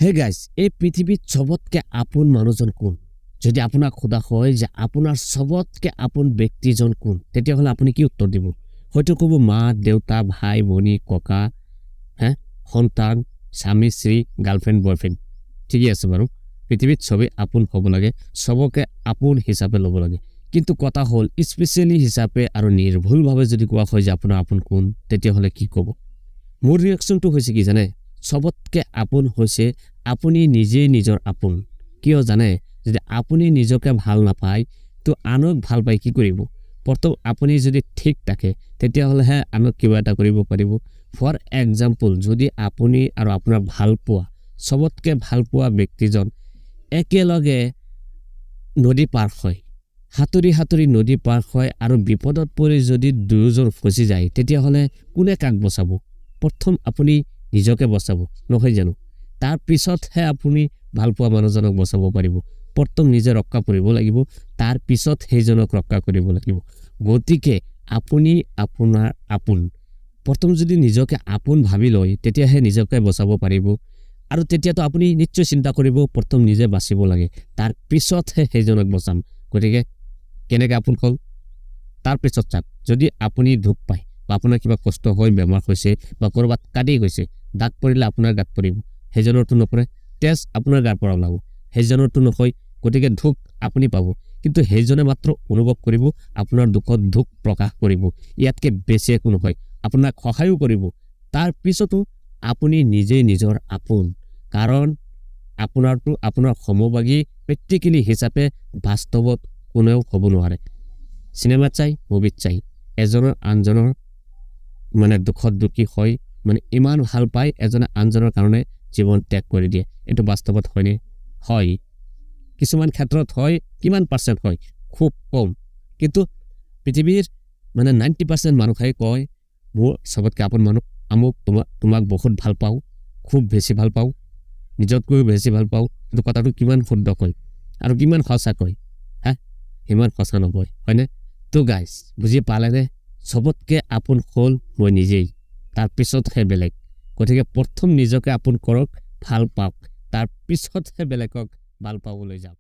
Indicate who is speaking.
Speaker 1: Hey guys, এই পৃথিৱীত চবতকে আপোন মানুহজন কোন? যদি আপোনাক সোধা হয় যে আপোনাৰ চবতকে আপোন ব্যক্তিজন কোন, তেতিয়াহ'লে আপুনি কি উত্তৰ দিব? হয়তো ক'ব মা, দেউতা, ভাই, ভনী, ককা, সন্তান, স্বামী, স্ত্ৰী, গাৰ্লফ্ৰেণ্ড, বয়ফ্ৰেণ্ড। ঠিকেই আছে বাৰু, পৃথিৱীত চবেই আপোন হ'ব লাগে, চবকে আপোন হিচাপে ল'ব লাগে। কিন্তু কথা হ'ল স্পেচিয়েলি হিচাপে আৰু নিৰ্ভুলভাৱে যদি কোৱা হয় যে আপোনাৰ আপোন কোন, তেতিয়াহ'লে কি ক'ব? মোৰ ৰিয়েকশ্যনটো হৈছে কি জানে? চবতকে আপোন হৈছে আপুনি নিজেই নিজৰ আপোন। কিয় জানে? যদি আপুনি নিজকে ভাল নাপায় তো আনক ভাল পাই কি কৰিব? প্ৰথম আপুনি যদি ঠিক থাকে তেতিয়াহ'লেহে আনক কিবা এটা কৰিব পাৰিব। ফৰ এক্সাম্পল, যদি আপুনি আৰু আপোনাৰ ভাল পোৱা চবতকে ভাল পোৱা ব্যক্তিজন একেলগে নদী পাৰ হয়, সাঁতুৰি সাঁতুৰি নদী পাৰ হয় আৰু বিপদত পৰি যদি দুয়োজন ফচি যায়, তেতিয়াহ'লে কোনে কাক বচাব? প্ৰথম আপুনি নিজকে বচাব, নহয় জানো? তাৰ পিছতহে আপুনি ভালপোৱা মানুহজনক বচাব পাৰিব। প্ৰথম নিজে ৰক্ষা কৰিব লাগিব, তাৰ পিছত সেইজনক ৰক্ষা কৰিব লাগিব। গতিকে আপুনি আপোনাৰ আপোন। প্ৰথম যদি নিজকে আপোন ভাবি লয়, তেতিয়াহে নিজকে বচাব পাৰিব। আৰু তেতিয়াতো আপুনি নিশ্চয় চিন্তা কৰিব প্ৰথম নিজে বাচিব লাগে, তাৰ পিছতহে সেইজনক বচাম। গতিকে কেনেকৈ আপোন হ'ল? তাৰ পিছত চাওক, যদি আপুনি দুখ পায় বা আপোনাৰ কিবা কষ্ট হয়, বেমাৰ হৈছে বা ক'ৰবাত কাটি গৈছে, দাগ পৰিলে আপোনাৰ গাত পৰিব, সেইজনৰতো নপৰে। তেজ আপোনাৰ গাৰ পৰা ওলাব, সেইজনৰতো নহয়। গতিকে দুখ আপুনি পাব, কিন্তু সেইজনে মাত্ৰ অনুভৱ কৰিব, আপোনাৰ দুখত দুখ প্ৰকাশ কৰিব। ইয়াতকৈ বেছি একো নহয়, আপোনাক সহায়ো কৰিব। তাৰ পিছতো আপুনি নিজেই নিজৰ আপোন, কাৰণ আপোনাৰ সমভাগী প্ৰেক্টিকেলি হিচাপে বাস্তৱত কোনেও হ'ব নোৱাৰে। চিনেমাত চাই, মুভিত চাই এজনৰ আনজনৰ দুখত দুখী হয়, ইমান ভাল পায়, এজনে আনজনৰ কাৰণে জীৱন ত্যাগ কৰি দিয়ে। এইটো বাস্তৱত হয়নে? হয়, কিছুমান ক্ষেত্ৰত হয়। কিমান পাৰ্চেণ্ট হয়? খুব কম। কিন্তু পৃথিৱীৰ 90% মানুহে কয় মোৰ চবতকৈ আপোন মানুহ আমুক, তোমাক বহুত ভাল পাওঁ, খুব বেছি ভাল পাওঁ, নিজতকৈও বেছি ভাল পাওঁ। কিন্তু কথাটো কিমান শুদ্ধ কয় আৰু কিমান সঁচা কয়? সিমান সঁচা নকয়, হয়নে? তো গাইজ, বুজি পালেনে? চবতকৈ আপোন হ'ল মই নিজেই, তাৰ পিছতহে বেলেগ। গতিকে প্ৰথম নিজকে আপোন কৰক, ভাল পাওক, তাৰ পিছতহে বেলেগক ভাল পাবলৈ যাওক।